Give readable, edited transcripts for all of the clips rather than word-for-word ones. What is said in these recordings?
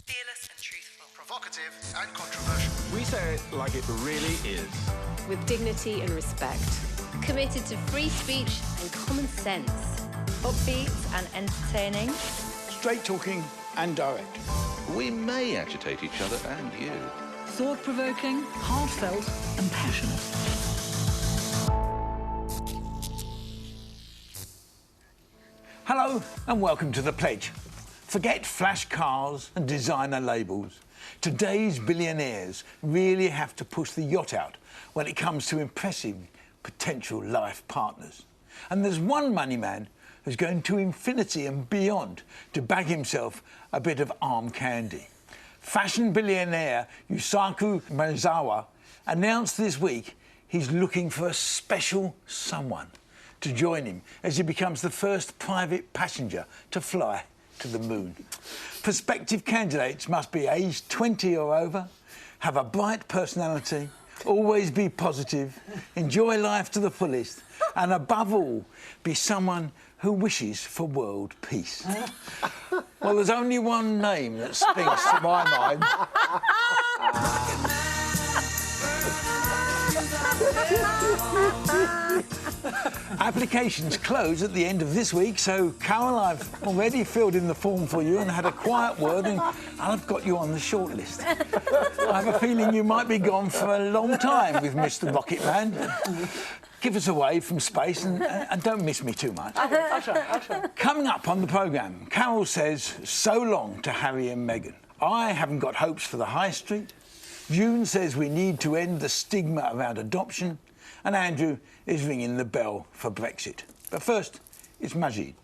Fearless and truthful. Provocative and controversial. We say it like it really is. With dignity and respect. Committed to free speech and common sense. Upbeat and entertaining. Straight talking and direct. We may agitate each other and you. Thought-provoking, heartfelt and passionate. Hello and welcome to The Pledge. Forget flash cars and designer labels. Today's billionaires really have to push the yacht out when it comes to impressing potential life partners. And there's one money man who's going to infinity and beyond to bag himself a bit of arm candy. Fashion billionaire Yusaku Maezawa announced this week he's looking for a special someone to join him as he becomes the first private passenger to fly to the moon. Prospective candidates must be aged 20 or over, have a bright personality, always be positive, enjoy life to the fullest, and above all, be someone who wishes for world peace. Well, there's only one name that springs to my mind. Applications close at the end of this week, so Carol, I've already filled in the form for you and had a quiet word, and I've got you on the shortlist. I have a feeling you might be gone for a long time with Mr. Rocket Man. Give us away from space and don't miss me too much. I'll try. Coming up on the programme, Carol says so long to Harry and Meghan. I haven't got hopes for the high street. June says we need to end the stigma around adoption. And Andrew is ringing the bell for Brexit. But first, it's Maajid.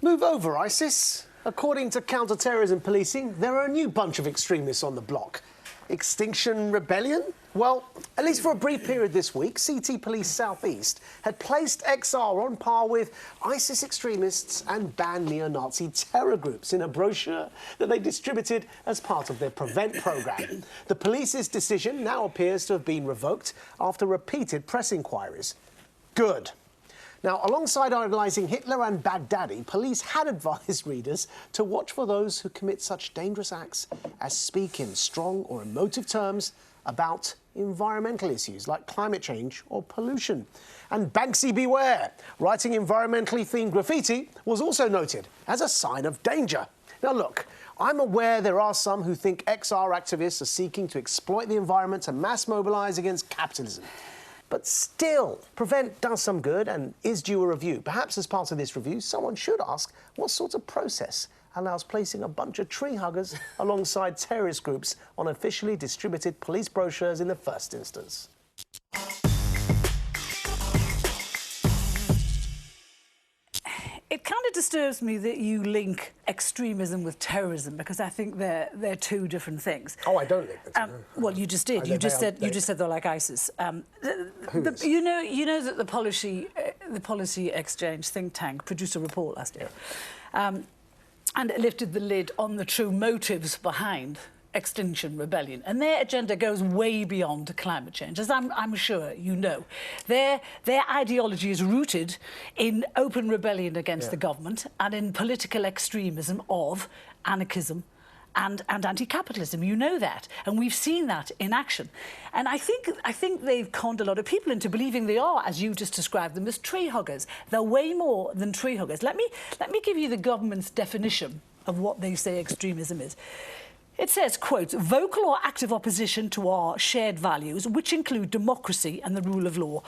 Move over, ISIS. According to counter-terrorism policing, there are a new bunch of extremists on the block. Extinction Rebellion? Well, at least for a brief period this week, CT Police South East had placed XR on par with ISIS extremists and banned neo-Nazi terror groups in a brochure that they distributed as part of their Prevent programme. The police's decision now appears to have been revoked after repeated press inquiries. Good. Now, alongside idolising Hitler and Baghdadi, police had advised readers to watch for those who commit such dangerous acts as speak in strong or emotive terms about environmental issues like climate change or pollution. And Banksy beware! Writing environmentally themed graffiti was also noted as a sign of danger. Now look, I'm aware there are some who think XR activists are seeking to exploit the environment to mass mobilise against capitalism. But still, Prevent does some good and is due a review. Perhaps as part of this review, someone should ask what sort of process allows placing a bunch of tree huggers alongside terrorist groups on officially distributed police brochures in the first instance. It kind of disturbs me that you link extremism with terrorism, because I think they're two different things. Oh, I don't link them. Well, you just did. You just said they're like ISIS. You know that the Policy Exchange think tank produced a report last year, and it lifted the lid on the true motives behind Extinction Rebellion, and their agenda goes way beyond climate change, as I'm sure you know. Their ideology is rooted in open rebellion against the government and in political extremism of anarchism and anti-capitalism. You know that, and we've seen that in action. And I think they've conned a lot of people into believing they are, as you just described them, as tree huggers. They're way more than tree huggers. Let me give you the government's definition of what they say extremism is. It says, quote, vocal or active opposition to our shared values, which include democracy and the rule of law,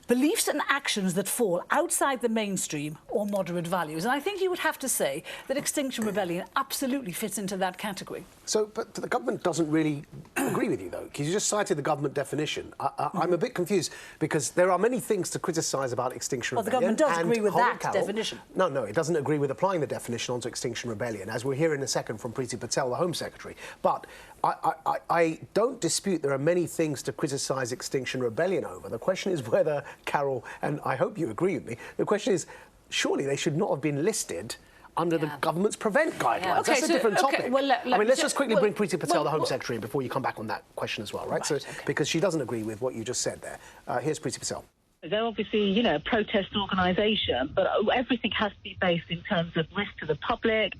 beliefs and actions that fall outside the mainstream or moderate values. And I think you would have to say that Extinction Rebellion absolutely fits into that category. So, but the government doesn't really agree with you, though, because you just cited the government definition. I'm a bit confused, because there are many things to criticise about Extinction Rebellion. Well, the government does agree with that definition. No, it doesn't agree with applying the definition onto Extinction Rebellion, as we'll hear in a second from Priti Patel, the Home Secretary. But I don't dispute there are many things to criticise Extinction Rebellion over. The question is whether, Carol, and I hope you agree with me, the question is, surely they should not have been listed under the government's Prevent guidelines. Yeah. Okay, that's a different topic. Well, let's just quickly bring Priti Patel, the Home Secretary, before you come back on that question as well, right? Because she doesn't agree with what you just said there. Here's Priti Patel. They're obviously, you know, a protest organisation, but everything has to be based in terms of risk to the public,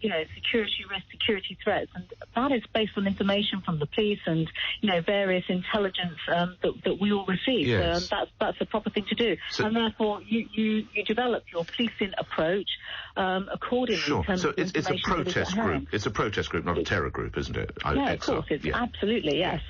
you know, security risk, security threats, and that is based on information from the police and, you know, various intelligence that we all receive. Yes. That's the proper thing to do, and therefore you develop your policing approach accordingly. Sure. In terms So of it's a protest group. It's a protest group, not a terror group, isn't it? Yeah, of course. It's absolutely, yes.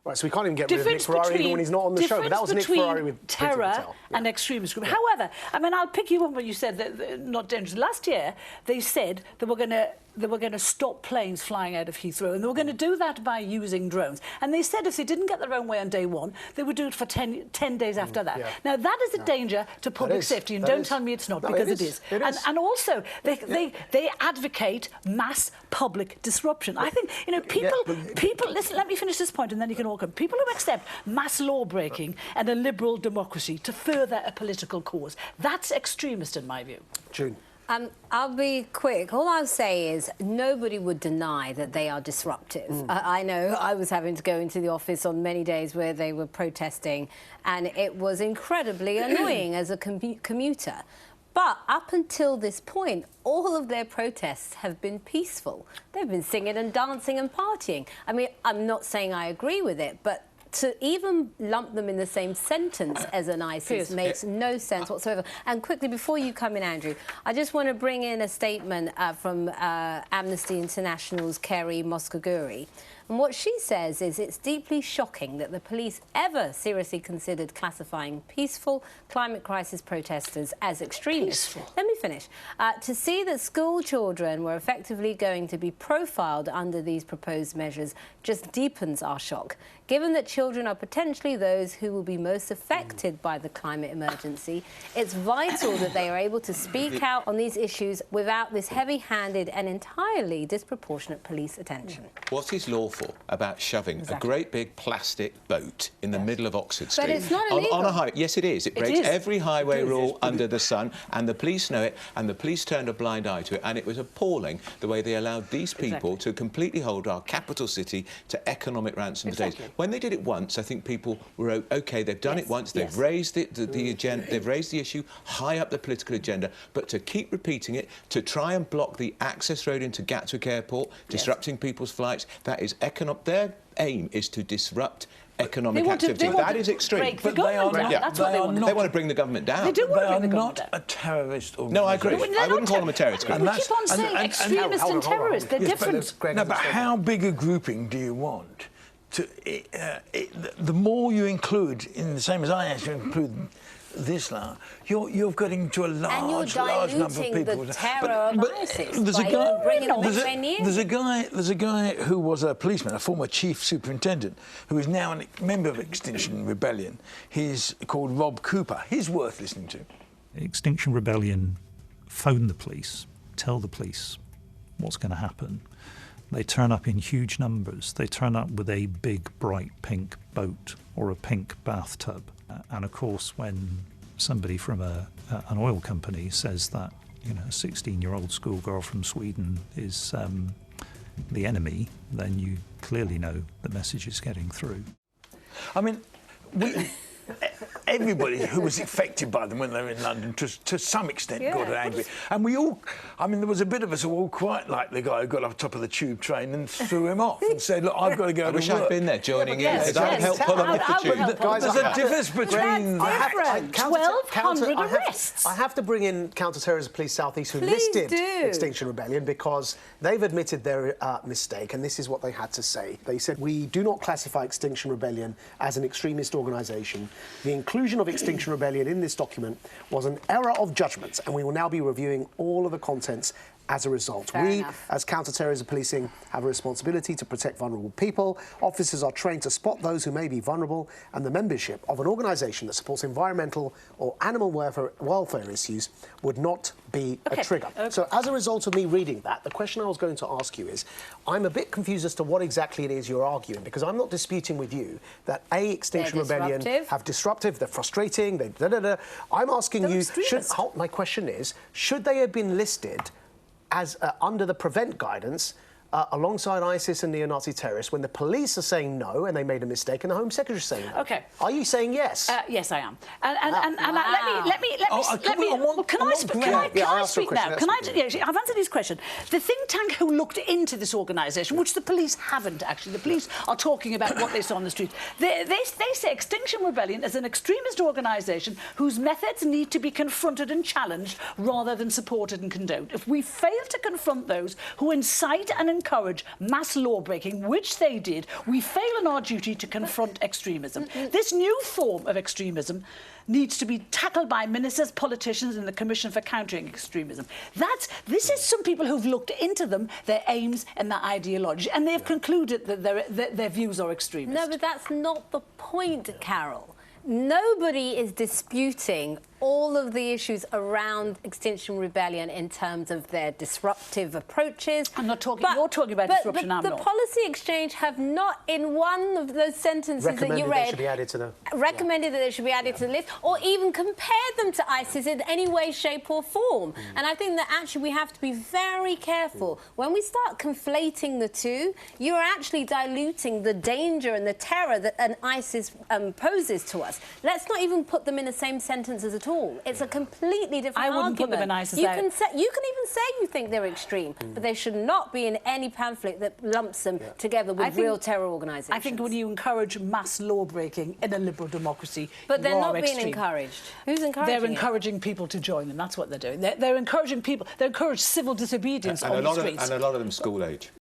Right, so we can't even get rid of Nick Ferrari even when he's not on the show. But that was Nick Ferrari with terror and extremist group. However, I mean, I'll pick you on what you said, that not dangerous. Last year, they said they were going to stop planes flying out of Heathrow, and they were going to do that by using drones. And they said if they didn't get their own way on day one, they would do it for 10 days after that. Yeah. Now, that is a danger to public safety, and don't tell me it's not, because it is. And also, they advocate mass public disruption. I think, you know, people, listen, let me finish this point, and then you can all come. People who accept mass law-breaking and a liberal democracy to further a political cause, that's extremist in my view. June. I'll be quick. All I'll say is nobody would deny that they are disruptive. I know I was having to go into the office on many days where they were protesting, and it was incredibly annoying as a commuter. But up until this point, all of their protests have been peaceful. They've been singing and dancing and partying. I mean, I'm not saying I agree with it, but to even lump them in the same sentence as an ISIS makes no sense whatsoever. And quickly, before you come in, Andrew, I just want to bring in a statement from Amnesty International's Kerry Moskoguri. And what she says is it's deeply shocking that the police ever seriously considered classifying peaceful climate crisis protesters as extremists. Let me finish. To see that school children were effectively going to be profiled under these proposed measures just deepens our shock. Given that children are potentially those who will be most affected by the climate emergency, it's vital that they are able to speak out on these issues without this heavy-handed and entirely disproportionate police attention. What is lawful about shoving a great big plastic boat in the middle of Oxford Street? But it's not illegal. On a highway. Yes, it is. It breaks every highway rule under the sun, and the police know it, and the police turned a blind eye to it, and it was appalling the way they allowed these people to completely hold our capital city to economic ransom for days. When they did it once, I think people were OK. They've done it once. They've raised the agenda. They've raised the issue high up the political agenda. But to keep repeating it, to try and block the access road into Gatwick Airport, disrupting people's flights, that is economic. Their aim is to disrupt economic activity. That is extreme. But they are not. They want to bring the government down. They do want to bring the government down. They are not a terrorist organisation. No, I agree. I wouldn't call them a terrorist group. We keep on saying extremists and terrorists. They're different. No, but how big a grouping do you want? The more you include, in the same as I actually include this now, you're getting to a large number of people. The terror of ISIS there's a guy who was a policeman, a former chief superintendent, who is now a member of Extinction Rebellion. He's called Rob Cooper. He's worth listening to. Extinction Rebellion phone the police, tell the police what's going to happen. They turn up in huge numbers. They turn up with a big, bright pink boat or a pink bathtub. And of course, when somebody from an oil company says that, you know, a 16-year-old schoolgirl from Sweden is the enemy, then you clearly know the message is getting through. I mean, everybody who was affected by them when they were in London, to some extent, got angry. And we all, I mean, there was a bit of us who all quite liked the guy who got up top of the tube train and threw him off and said, look, I've got to go to work. I wish I'd been there joining in, because I would help pull him off the tube. There's a difference between... 1,200 arrests. I have to bring in Counter-Terrorism Police South East, who listed Extinction Rebellion, because they've admitted their mistake, and this is what they had to say. They said, we do not classify Extinction Rebellion as an extremist organisation. The inclusion of Extinction Rebellion in this document was an error of judgment, and we will now be reviewing all of the contents as a result. We, as counter-terrorism policing, have a responsibility to protect vulnerable people. Officers are trained to spot those who may be vulnerable, and the membership of an organisation that supports environmental or animal welfare issues would not be a trigger. So as a result of me reading that, the question I was going to ask you is, I'm a bit confused as to what exactly it is you're arguing, because I'm not disputing with you that Extinction Rebellion have disruptive, they're frustrating, I'm asking you, my question is, should they have been listed as under the prevent guidance alongside ISIS and neo-Nazi terrorists when the police are saying no and they made a mistake and the Home Secretary is saying no? OK. Are you saying yes? Yes, I am. Let me... Can I speak now? I've answered his question. The think tank who looked into this organisation, which the police haven't, actually. The police are talking about what they saw on the street. They say Extinction Rebellion is an extremist organisation whose methods need to be confronted and challenged rather than supported and condoned. If we fail to confront those who incite and encourage mass law-breaking, which they did, we fail in our duty to confront extremism. This new form of extremism needs to be tackled by ministers, politicians and the Commission for Countering Extremism. This is some people who've looked into them, their aims and their ideology, and they've concluded that their views are extremist. No, but that's not the point, Carol. Nobody is disputing all of the issues around Extinction Rebellion in terms of their disruptive approaches. I'm not talking... You're talking about disruption, I'm not. The Policy Exchange have not, in one of those sentences that you read... They should be added to the... Recommended that they should be added to the list, or even compared them to ISIS in any way, shape or form. And I think that actually we have to be very careful. When we start conflating the two, you're actually diluting the danger and the terror that an ISIS poses to us. Let's not even put them in the same sentences at all. It's a completely different argument. I wouldn't put them in ISIS. You can even say you think they're extreme, but they should not be in any pamphlet that lumps them together with real terror organisations. I think when you encourage mass law-breaking in a liberal democracy, but they're not extreme. being encouraged. Who's encouraging? They're encouraging people to join them. That's what they're doing. They're encouraging people. They encourage civil disobedience on the streets. And a lot of them school age.